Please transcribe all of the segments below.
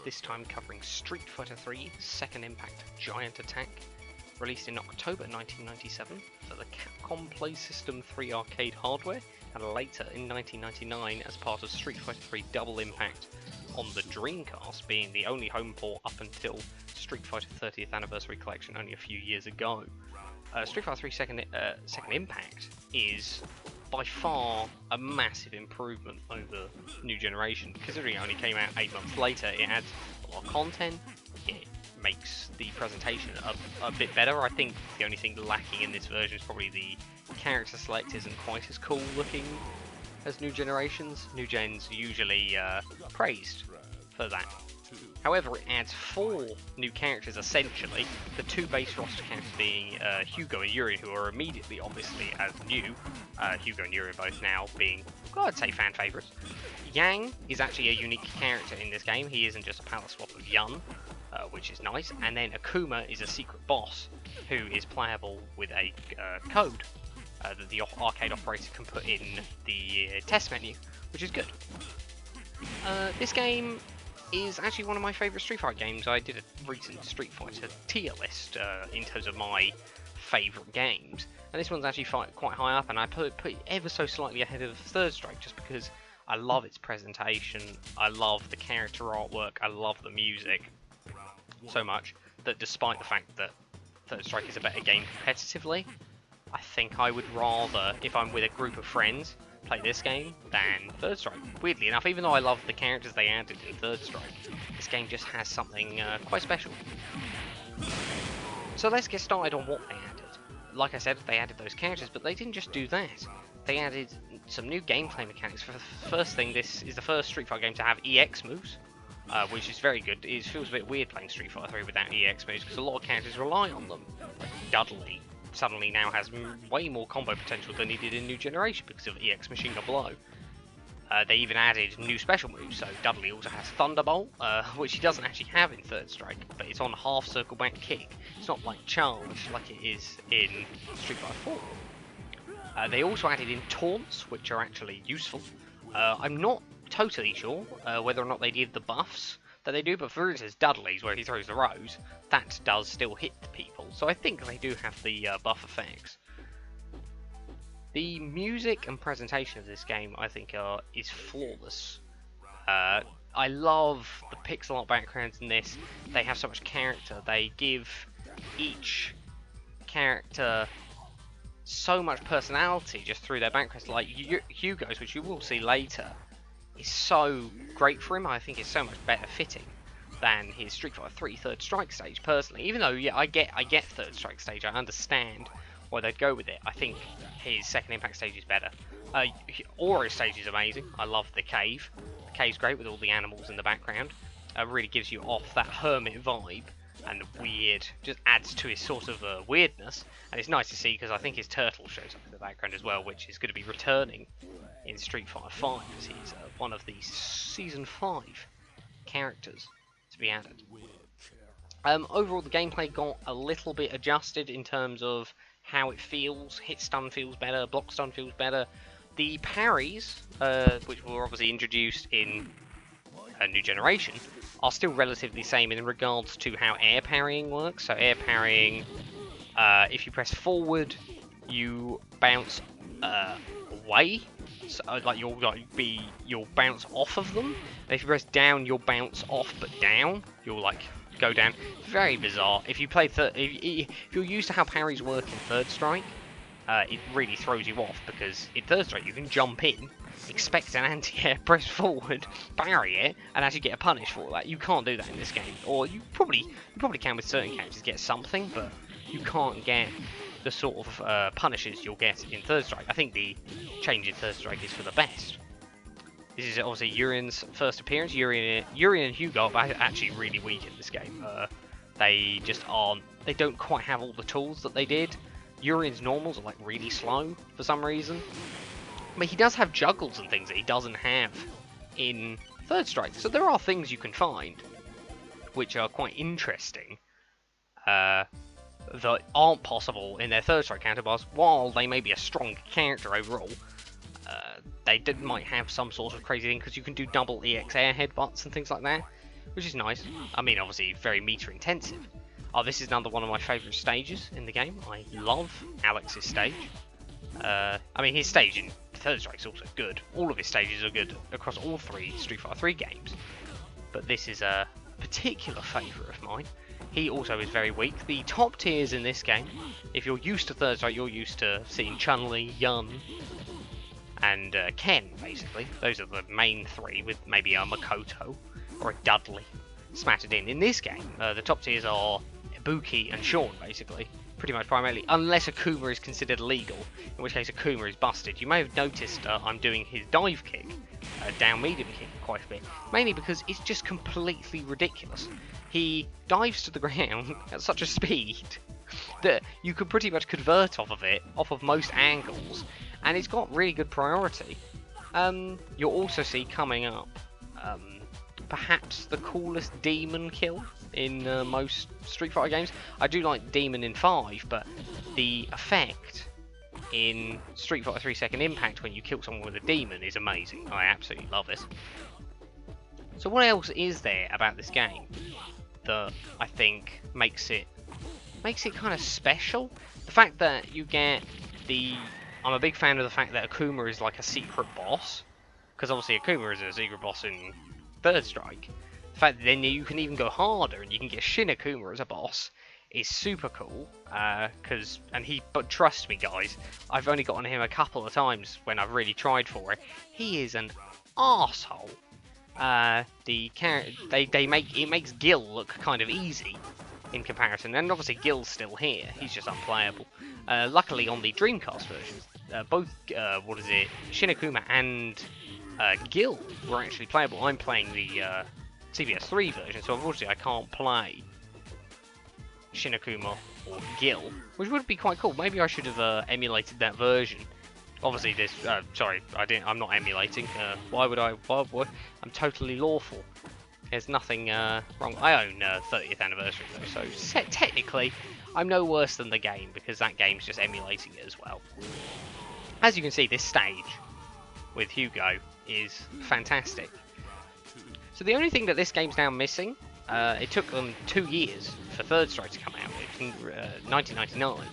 this time covering Street Fighter 3 Second Impact Giant Attack, released in October 1997 for the Capcom Play System 3 arcade hardware, and later in 1999 as part of Street Fighter 3 Double Impact on the Dreamcast, being the only home port up until Street Fighter 30th Anniversary Collection only a few years ago. Street Fighter 3 Second Impact is by far a massive improvement over New Generation. Considering it only came out 8 months later, it adds a lot of content, it makes the presentation a bit better. I think the only thing lacking in this version is probably the character select isn't quite as cool looking as New Generations. New Gen's usually praised for that. However, it adds 4 new characters essentially, the 2 base roster characters being Hugo and Yuri, who are immediately obviously as new. Hugo and Yuri both now being, well, I'd say, fan favourites. Yang is actually a unique character in this game. He isn't just a palette swap of Yun, which is nice. And then Akuma is a secret boss who is playable with a code that the arcade operator can put in the test menu, which is good. This game is actually one of my favourite Street Fighter games. I did a recent Street Fighter tier list in terms of my favourite games, and this one's actually quite high up, and I put it ever so slightly ahead of Third Strike just because I love its presentation, I love the character artwork, I love the music so much that despite the fact that Third Strike is a better game competitively, I think I would rather, if I'm with a group of friends, play this game than Third Strike. Weirdly enough, even though I love the characters they added in Third Strike, this game just has something quite special. So let's get started on what they added. Like I said, they added those characters, but they didn't just do that. They added some new gameplay mechanics. For the first thing, this is the first Street Fighter game to have EX moves, which is very good. It feels a bit weird playing Street Fighter 3 without EX moves, because a lot of characters rely on them. Like Dudley suddenly now has way more combo potential than he did in New Generation because of EX Machine Gun Blow. They even added new special moves, so Dudley also has Thunderbolt, which he doesn't actually have in Third Strike, but it's on half circle back kick. It's not like Charge like it is in Street Fighter 4. They also added in taunts, which are actually useful. I'm not totally sure whether or not they did the buffs that they do, but for instance Dudley's, where he throws the rose, that does still hit people, so I think they do have the buff effects. The music and presentation of this game, I think, is flawless. I love the pixel art backgrounds in this. They have so much character. They give each character so much personality just through their backgrounds. Like Hugo's, which you will see later, is so great for him. I think it's so much better fitting than his Street Fighter 3 Third Strike stage, personally. Even though, yeah, I get Third Strike stage, I understand why they'd go with it. I think his Second Impact stage is better. Aura's stage is amazing. I love the cave. The cave's great with all the animals in the background. Really gives you off that hermit vibe, and the weird just adds to his sort of weirdness. And it's nice to see because I think his turtle shows up in the background as well, which is going to be returning in Street Fighter 5 as he's one of the Season 5 characters to be added. Overall, the gameplay got a little bit adjusted in terms of how it feels. Hit stun feels better, block stun feels better. The parries, which were obviously introduced in a New Generation, are still relatively the same in regards to how air parrying works. So air parrying, if you press forward, you bounce away. So, like you'll bounce off of them. And if you press down, you'll bounce off but down. You'll like go down. Very bizarre. If you play if you're used to how parries work in Third Strike, it really throws you off, because in Third Strike you can jump in, expect an anti-air, press forward, parry it, and actually get a punish for that. You can't do that in this game, or you probably can with certain characters get something, but you can't get the sort of punishes you'll get in Third Strike. I think the change in Third Strike is for the best. This is obviously Urian's first appearance. Urian and Hugo are actually really weak in this game. They just aren't. They don't quite have all the tools that they did. Urian's normals are like really slow for some reason. But he does have juggles and things that he doesn't have in Third Strike. So there are things you can find which are quite interesting that aren't possible in their Third Strike counterparts. While they may be a strong character overall, they might have some sort of crazy thing, because you can do double EX air headbutts and things like that. which is nice. I mean, obviously very meter intensive. Oh, this is another one of my favourite stages in the game. I love Alex's stage. I mean, his stage in Third Strike is also good. All of his stages are good across all 3 Street Fighter 3 games. But this is a particular favourite of mine. He also is very weak. The top tiers in this game, if you're used to Third Strike, you're used to seeing Chun-Li, Yun, and Ken, basically. Those are the main 3, with maybe a Makoto or a Dudley smattered in. In this game, the top tiers are Ibuki and Sean, basically. Pretty much primarily, unless Akuma is considered legal, in which case Akuma is busted. You may have noticed I'm doing his dive kick, down medium kick, quite a bit. Mainly because it's just completely ridiculous. He dives to the ground at such a speed that you could pretty much convert off of it, off of most angles, and it's got really good priority. You'll also see coming up, perhaps the coolest demon kill in most Street Fighter games. I do like Demon in 5, but the effect in Street Fighter 3 Second Impact when you kill someone with a demon is amazing. I absolutely love it. So what else is there about this game that I think makes it kind of special? The fact that you get I'm a big fan of the fact that Akuma is like a secret boss, because obviously Akuma is a secret boss in Third Strike. The fact that then you can even go harder and you can get Shin Akuma as a boss is super cool. But trust me, guys, I've only gotten him a couple of times when I've really tried for it. He is an arsehole. It makes Gil look kind of easy in comparison, and obviously Gil's still here. He's just unplayable. Luckily, on the Dreamcast version, both Shin Akuma and Gil were actually playable. I'm playing the CPS3 version, so unfortunately I can't play Shin Akuma or Gil, which would be quite cool. Maybe I should have emulated that version. Obviously, sorry, I'm not emulating. Why would I? I'm totally lawful. There's nothing wrong. I own 30th anniversary though, so technically, I'm no worse than the game because that game's just emulating it as well. As you can see, this stage with Hugo is fantastic. So the only thing that this game's now missing, it took them 2 years for Third Strike to come out in 1999.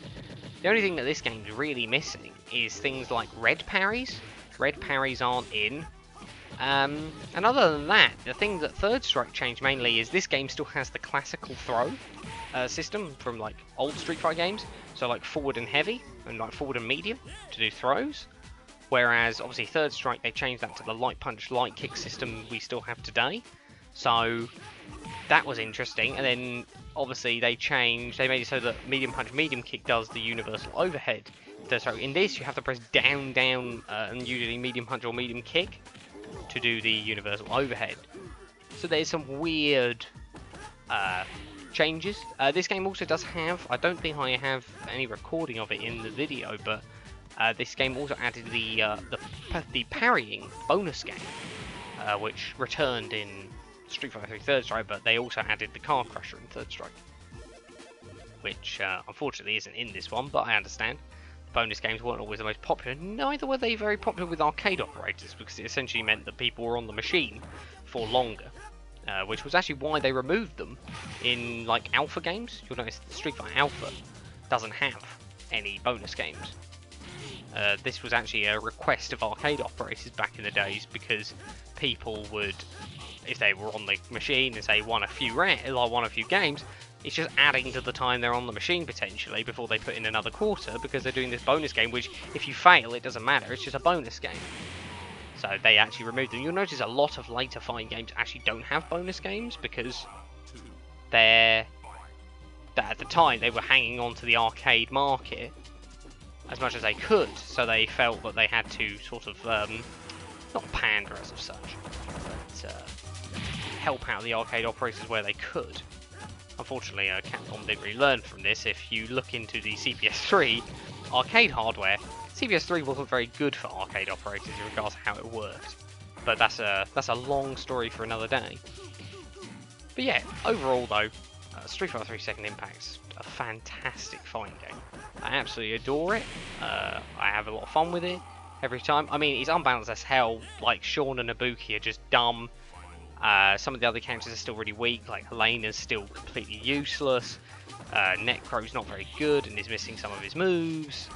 The only thing that this game's really missing is things like red parries. Red parries aren't in. And other than that, the thing that Third Strike changed mainly is this game still has the classical throw system from like old Street Fighter games. So like forward and heavy and like forward and medium to do throws. Whereas obviously Third Strike, they changed that to the light punch, light kick system we still have today. So that was interesting. And then obviously they made it so that medium punch, medium kick does the universal overhead. So in this you have to press down, down, and usually medium punch or medium kick to do the universal overhead. So there's some weird changes. This game also does have, I don't think I have any recording of it in the video, but this game also added the parrying bonus game, which returned in Street Fighter 3 Third Strike, but they also added the Car Crusher in Third Strike, which unfortunately isn't in this one, but I understand. Bonus games weren't always the most popular, neither were they very popular with arcade operators, because it essentially meant that people were on the machine for longer, which was actually why they removed them in like alpha games. You'll notice that Street Fighter Alpha doesn't have any bonus games. This was actually a request of arcade operators back in the days, because people would, if they were on the machine and say won a few games, it's just adding to the time they're on the machine potentially before they put in another quarter, because they're doing this bonus game, which if you fail it doesn't matter, it's just a bonus game. So they actually removed them. You'll notice a lot of later fighting games actually don't have bonus games, because at the time they were hanging on to the arcade market as much as they could, so they felt that they had to sort of not pander as of such, but help out the arcade operators where they could. Unfortunately, Capcom didn't really learn from this. If you look into the CPS3 arcade hardware, CPS3 wasn't very good for arcade operators in regards to how it worked. But that's a long story for another day. But yeah, overall though, Street Fighter 3 Second Impact's a fantastic fighting game. I absolutely adore it. I have a lot of fun with it every time. I mean, it's unbalanced as hell. Like Sean and Ibuki are just dumb. Some of the other characters are still really weak, like Helena's still completely useless. Necro's not very good and is missing some of his moves.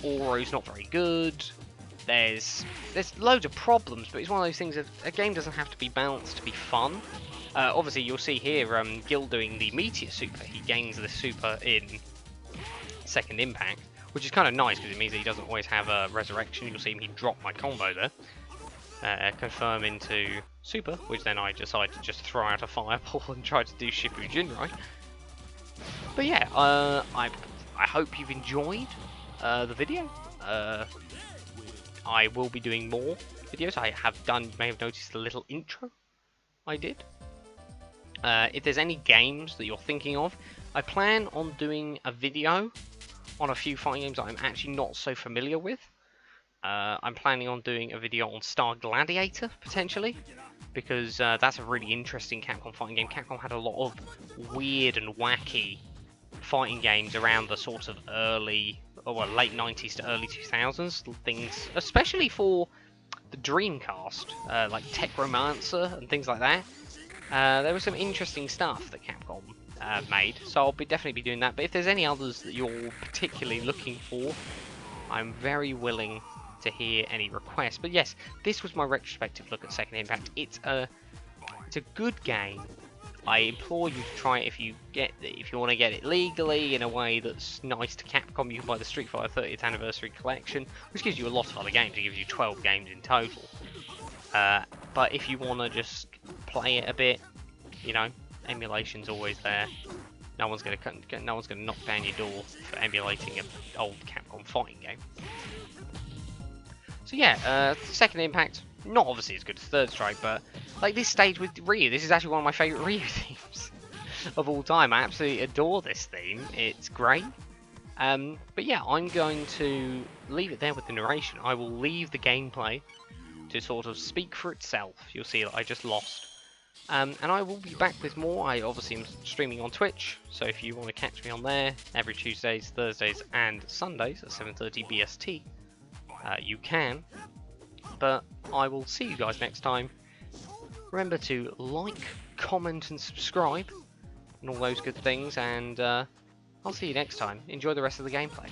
Oro's not very good. There's loads of problems, but it's one of those things that a game doesn't have to be balanced to be fun. Obviously, you'll see here Gil doing the Meteor Super. He gains the Super in Second Impact, which is kind of nice because it means that he doesn't always have a Resurrection. You'll see me drop my combo there. Confirm into Super, which then I decide to just throw out a Fireball and try to do Shifu Jinrai. But yeah, I hope you've enjoyed the video. I will be doing more videos. I have done, you may have noticed a little intro I did. If there's any games that you're thinking of, I plan on doing a video on a few fighting games that I'm actually not so familiar with. I'm planning on doing a video on Star Gladiator, potentially, because that's a really interesting Capcom fighting game. Capcom had a lot of weird and wacky fighting games around the sort of late 90s to early 2000s. Things, especially for the Dreamcast, like Techromancer and things like that. There was some interesting stuff that Capcom made, so I'll definitely be doing that. But if there's any others that you're particularly looking for, I'm very willing to hear any requests. But yes, this was my retrospective look at Second Impact. It's a good game. I implore you to try it if you want to get it legally in a way that's nice to Capcom. You can buy the Street Fighter 30th Anniversary Collection, which gives you a lot of other games. It gives you 12 games in total. But if you want to just play it a bit, you know, emulation's always there. No one's gonna knock down your door for emulating an old Capcom fighting game. So yeah, Second Impact, not obviously as good as Third Strike, but like this stage with Ryu, this is actually one of my favourite Ryu themes of all time. I absolutely adore this theme. It's great. But yeah, I'm going to leave it there with the narration. I will leave the gameplay to sort of speak for itself. You'll see that I just lost. And I will be back with more. I obviously am streaming on Twitch, so if you want to catch me on there every Tuesdays, Thursdays and Sundays at 7:30 BST, you can. But I will see you guys next time. Remember to like, comment and subscribe and all those good things, and I'll see you next time. Enjoy the rest of the gameplay.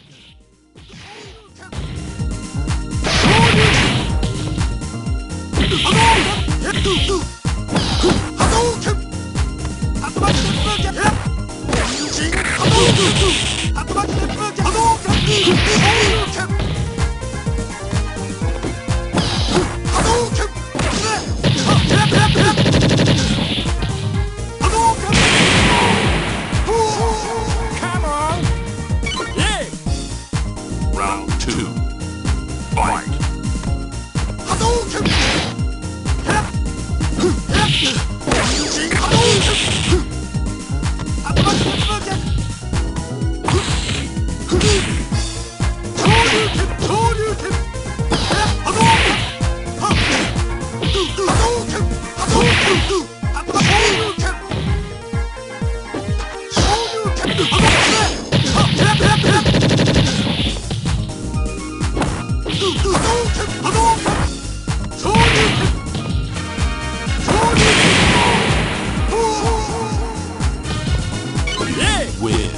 Round 2. Fight! Win.